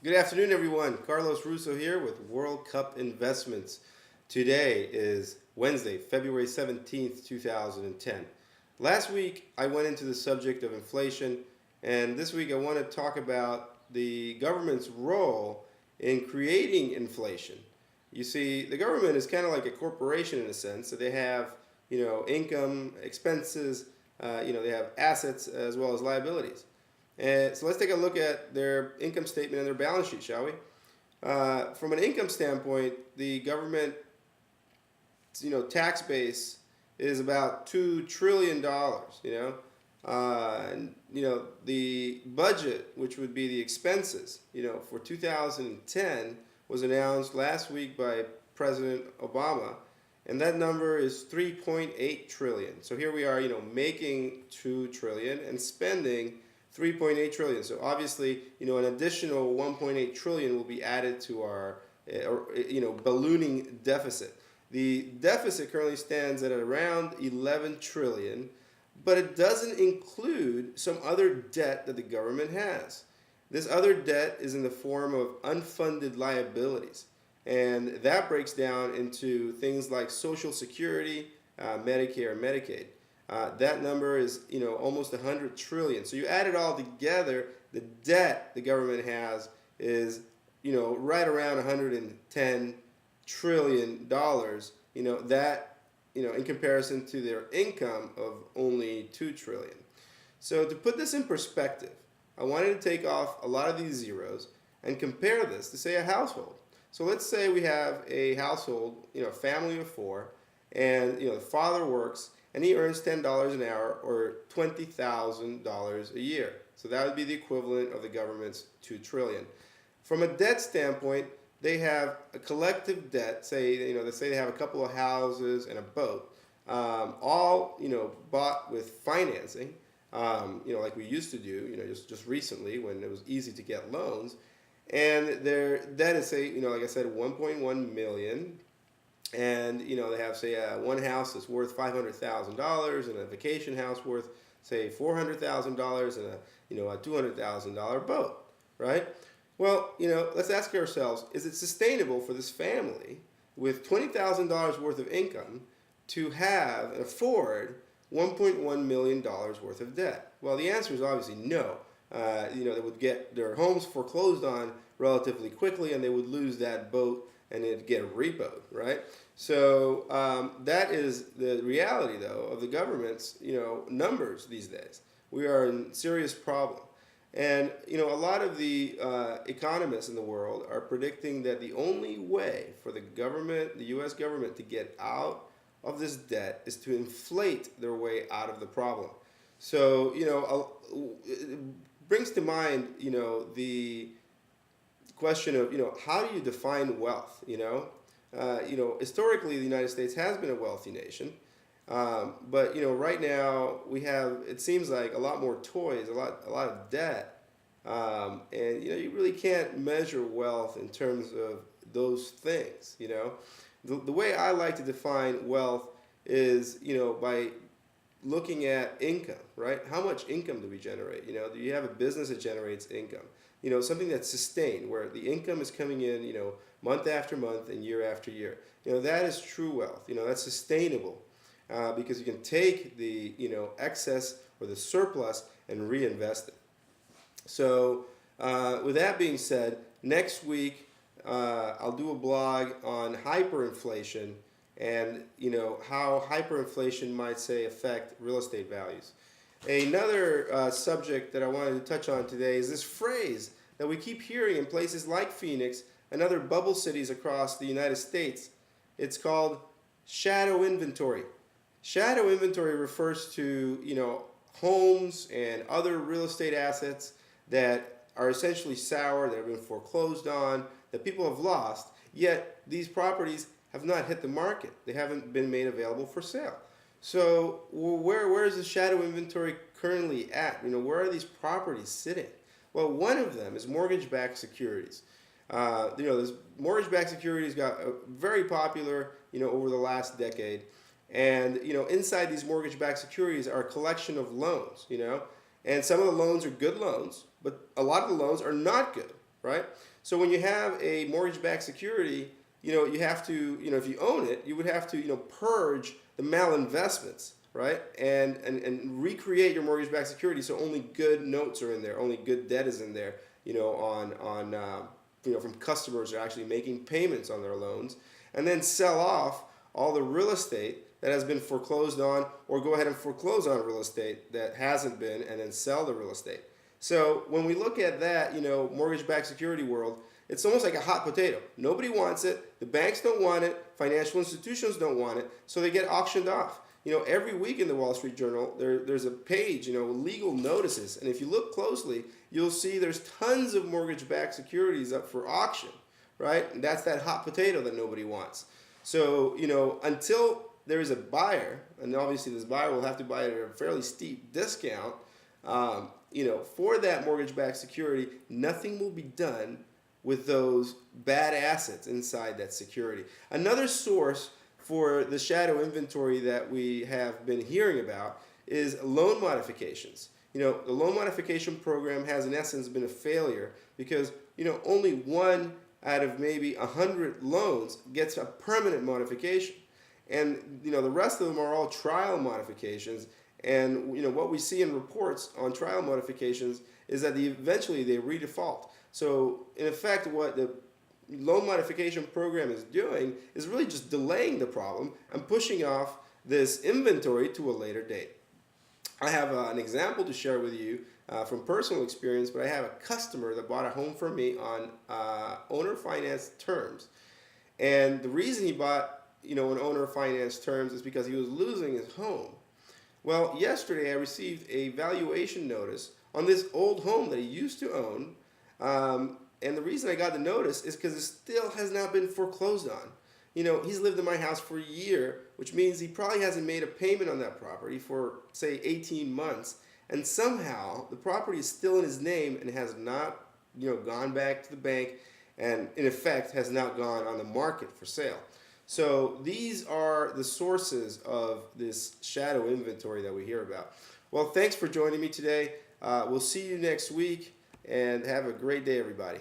Good afternoon, everyone. Carlos Russo here with World Cup Investments. Today is Wednesday, February 17th, 2010. Last week, I went into the subject of inflation, and this week I want to talk about the government's role in creating inflation. You see, the government is kind of like a corporation in a sense, so they have, income, expenses, they have assets as well as liabilities. And so let's take a look at their income statement and their balance sheet, shall we? From an income standpoint, the government, tax base is about $2 trillion. The budget, which would be the expenses, for 2010, was announced last week by President Obama, and that number is 3.8 trillion. So here we are, making 2 trillion and spending 3.8 trillion. So obviously, an additional 1.8 trillion will be added to our, ballooning deficit. The deficit currently stands at around 11 trillion, but it doesn't include some other debt that the government has. This other debt is in the form of unfunded liabilities, and that breaks down into things like Social Security, Medicare, and Medicaid. That number is, almost 100 trillion. So you add it all together, the debt the government has is, right around 110 trillion dollars. In comparison to their income of only 2 trillion. So to put this in perspective, I wanted to take off a lot of these zeros and compare this to, say, a household. So let's say we have a household, a family of four, and the father works and he earns $10 an hour or $20,000 a year. So that would be the equivalent of the government's 2 trillion. From a debt standpoint, they have a collective debt. Let's say they have a couple of houses and a boat, all bought with financing, like we used to do, just recently when it was easy to get loans, and their debt is, like I said, 1.1 million. And they have, say, one house that's worth $500,000 and a vacation house worth, say, $400,000 and a $200,000 boat, right? Well, let's ask ourselves, is it sustainable for this family with $20,000 worth of income to have and afford $1.1 million worth of debt? Well, the answer is obviously no. They would get their homes foreclosed on relatively quickly, and they would lose that boat and it'd get repoed, right? So that is the reality, though, of the government's, numbers these days. We are in serious problem. And, a lot of the economists in the world are predicting that the only way for the government, the U.S. government, to get out of this debt is to inflate their way out of the problem. So, it brings to mind, the question of, how do you define wealth, historically, the United States has been a wealthy nation, but right now we have, it seems like, a lot more toys, a lot of debt, and you really can't measure wealth in terms of those things. The way I like to define wealth is by looking at income, right? How much income do we generate? Do you have a business that generates income? Something that's sustained, where the income is coming in, month after month and year after year. That is true wealth. That's sustainable because you can take the, excess or the surplus and reinvest it. So with that being said, next week I'll do a blog on hyperinflation and, how hyperinflation might, say, affect real estate values. Another subject that I wanted to touch on today is this phrase that we keep hearing in places like Phoenix and other bubble cities across the United States. It's called shadow inventory. Shadow inventory refers to, homes and other real estate assets that are essentially sour, that have been foreclosed on, that people have lost, yet these properties have not hit the market. They haven't been made available for sale. So where is the shadow inventory currently at? Where are these properties sitting? Well, one of them is mortgage-backed securities. This mortgage-backed securities got very popular, over the last decade. And, inside these mortgage-backed securities are a collection of loans, and some of the loans are good loans, but a lot of the loans are not good. right? So when you have a mortgage-backed security, you have to, if you own it, you would have to, purge the malinvestments, right? And recreate your mortgage-backed security so only good notes are in there, only good debt is in there, from customers who are actually making payments on their loans, and then sell off all the real estate that has been foreclosed on, or go ahead and foreclose on real estate that hasn't been, and then sell the real estate. So when we look at that, mortgage-backed security world, it's almost like a hot potato. Nobody wants it. The banks don't want it. Financial institutions don't want it. So they get auctioned off. Every week in the Wall Street Journal, there's a page, legal notices. And if you look closely, you'll see there's tons of mortgage-backed securities up for auction, right? And that's that hot potato that nobody wants. So, until there is a buyer, and obviously this buyer will have to buy it at a fairly steep discount, for that mortgage-backed security, nothing will be done with those bad assets inside that security. Another source for the shadow inventory that we have been hearing about is loan modifications. The loan modification program has in essence been a failure because, only one out of maybe 100 loans gets a permanent modification. And, the rest of them are all trial modifications. And, what we see in reports on trial modifications is that eventually they redefault. So, in effect, what the loan modification program is doing is really just delaying the problem and pushing off this inventory to a later date. I have an example to share with you from personal experience, but I have a customer that bought a home from me on owner finance terms. And the reason he bought, an owner finance terms is because he was losing his home. Well, yesterday I received a valuation notice on this old home that he used to own. And the reason I got the notice is because it still has not been foreclosed on. He's lived in my house for a year, which means he probably hasn't made a payment on that property for, say, 18 months. And somehow the property is still in his name and has not, gone back to the bank and, in effect, has not gone on the market for sale. So these are the sources of this shadow inventory that we hear about. Well, thanks for joining me today. We'll see you next week, and have a great day, everybody.